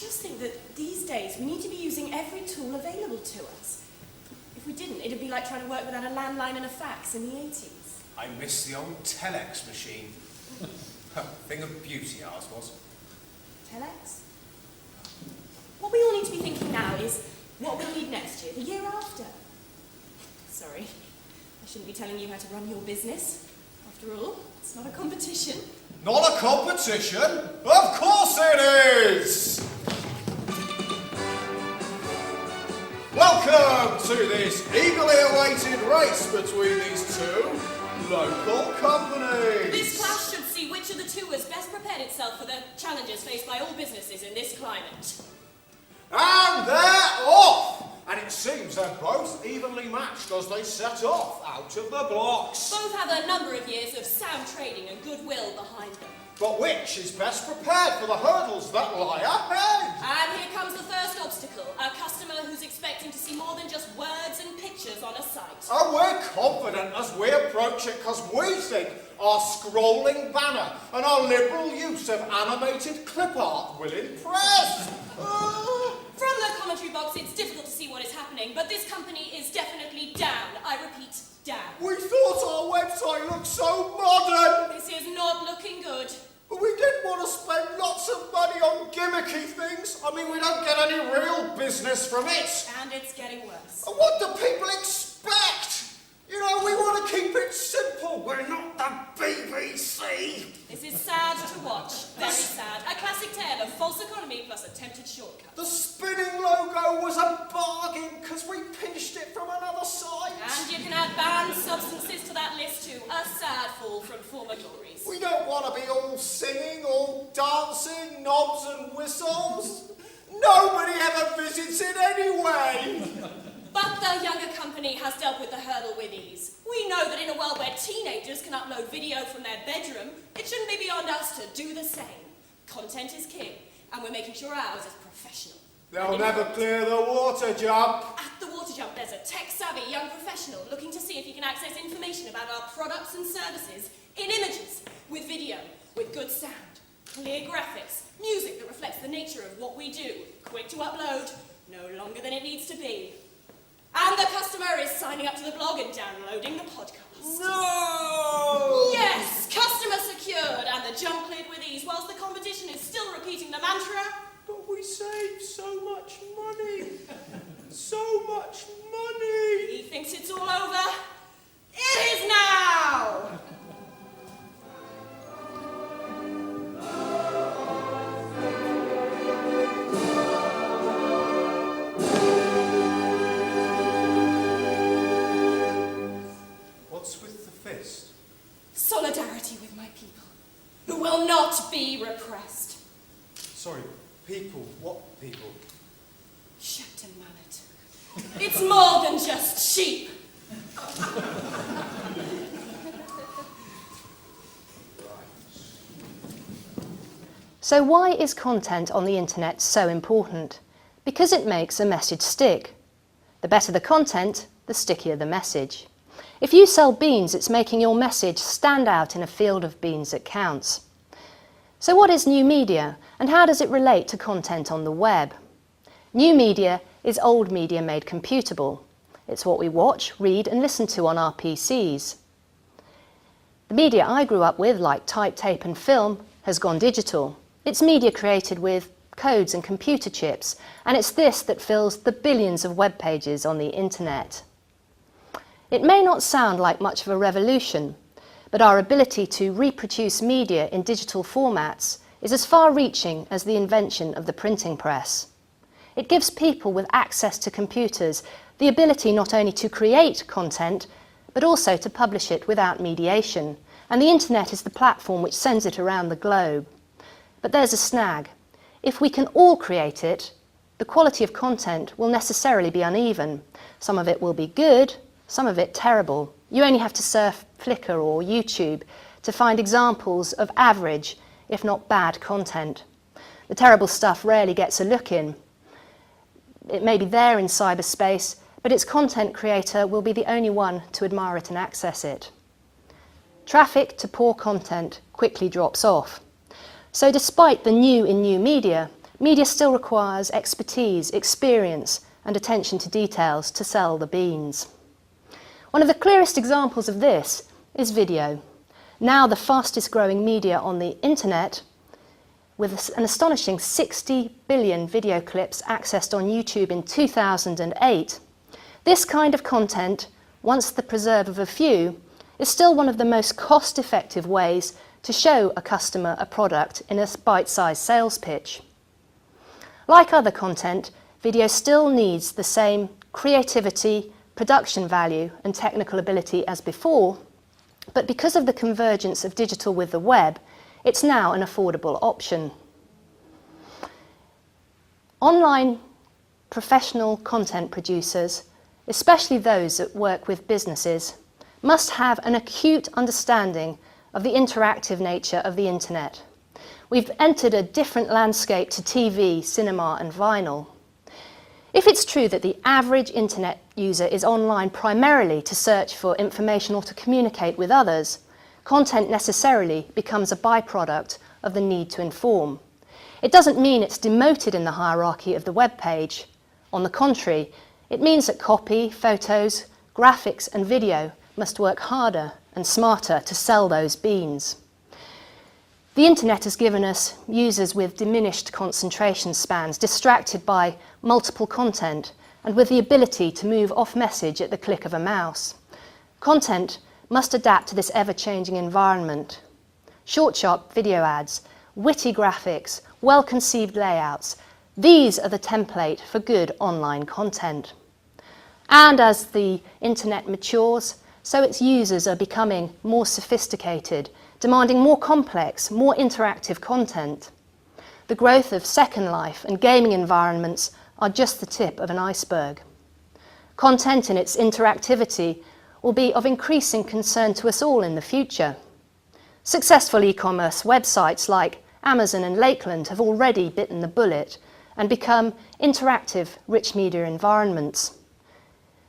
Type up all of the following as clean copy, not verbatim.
just think that these days we need to be using every tool available to us. If we didn't, it'd be like trying to work without a landline and a fax in the 80s. I miss the old telex machine. Thing of beauty, ours was. Telex? What we all need to be thinking now is what we'll need next year, the year after. Sorry, I shouldn't be telling you how to run your business. After all, it's not a competition. Not a competition? Of course it is! Welcome to this eagerly awaited race between these two local companies. This class should see which of the two has best prepared itself for the challenges faced by all businesses in this climate. And they're off! And it seems they're both evenly matched as they set off out of the blocks. Both have a number of years of sound trading and goodwill behind them. But which is best prepared for the hurdles that lie ahead? And here comes the first obstacle, a customer who's expecting to see more than just words and pictures on a site. And we're confident as we approach it because we think our scrolling banner and our liberal use of animated clip art will impress. From the commentary box, it's difficult to see what is happening, but this company is definitely down. I repeat, down. We thought our website looked so modern. This is not looking good. But we didn't want to spend lots of money on gimmicky things. I mean, we don't get any real business from it. And it's getting worse. And what do people expect? You know, we want to keep it simple. We're not the BBC. This is sad to watch. Very sad. A classic tale of false economy plus attempted shortcuts. The spinning logo was a bargain because we pinched it from another site. And you can add banned substances to that list too. A sad fall from former glories. We don't want to be all singing, all dancing, knobs and whistles. Nobody ever visits it anyway. But the younger company has dealt with the hurdle with ease. We know that in a world where teenagers can upload video from their bedroom, it shouldn't be beyond us to do the same. Content is king, and we're making sure ours is professional. They'll never clear the water jump. At the water jump, there's a tech-savvy young professional looking to see if he can access information about our products and services in images, with video, with good sound, clear graphics, music that reflects the nature of what we do, quick to upload, no longer than it needs to be. And the customer is signing up to the blog and downloading the podcast. No! Yes, customer secured and the jump cleared with ease, whilst the competition is still repeating the mantra. But we saved so much money. So much money. He thinks it's all over. It is now! Solidarity with my people, who will not be repressed. Sorry, people? What people? Shepton Mallet. It's more than just sheep. So why is content on the internet so important? Because it makes a message stick. The better the content, the stickier the message. If you sell beans, it's making your message stand out in a field of beans that counts. So what is new media, and how does it relate to content on the web? New media is old media made computable. It's what we watch, read and listen to on our PCs. The media I grew up with, like type, tape and film, has gone digital. It's media created with codes and computer chips, and it's this that fills the billions of web pages on the internet. It may not sound like much of a revolution, but our ability to reproduce media in digital formats is as far-reaching as the invention of the printing press. It gives people with access to computers the ability not only to create content, but also to publish it without mediation, and the internet is the platform which sends it around the globe. But there's a snag. If we can all create it, the quality of content will necessarily be uneven. Some of it will be good, some of it terrible. You only have to surf Flickr or YouTube to find examples of average, if not bad, content. The terrible stuff rarely gets a look in. It may be there in cyberspace, but its content creator will be the only one to admire it and access it. Traffic to poor content quickly drops off. So despite the new in new media, media still requires expertise, experience and attention to details to sell the beans. One of the clearest examples of this is video, now the fastest growing media on the internet, with an astonishing 60 billion video clips accessed on YouTube in 2008. This kind of content, once the preserve of a few, is still one of the most cost-effective ways to show a customer a product in a bite-sized sales pitch. Like other content, video still needs the same creativity, production value and technical ability as before, but because of the convergence of digital with the web, it's now an affordable option. Online professional content producers, especially those that work with businesses, must have an acute understanding of the interactive nature of the internet. We've entered a different landscape to TV, cinema and vinyl. If it's true that the average internet user is online primarily to search for information or to communicate with others, content necessarily becomes a byproduct of the need to inform. It doesn't mean it's demoted in the hierarchy of the web page. On the contrary, it means that copy, photos, graphics and video must work harder and smarter to sell those beans. The internet has given us users with diminished concentration spans, distracted by multiple content, and with the ability to move off message at the click of a mouse. Content must adapt to this ever-changing environment. Short, sharp video ads, witty graphics, well-conceived layouts, these are the template for good online content. And as the internet matures, so its users are becoming more sophisticated, demanding more complex, more interactive content. The growth of Second Life and gaming environments are just the tip of an iceberg. Content in its interactivity will be of increasing concern to us all in the future. Successful e-commerce websites like Amazon and Lakeland have already bitten the bullet and become interactive, rich media environments.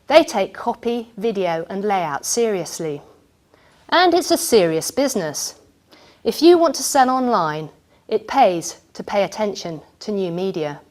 They take copy, video and layout seriously. And it's a serious business. If you want to sell online, it pays to pay attention to new media.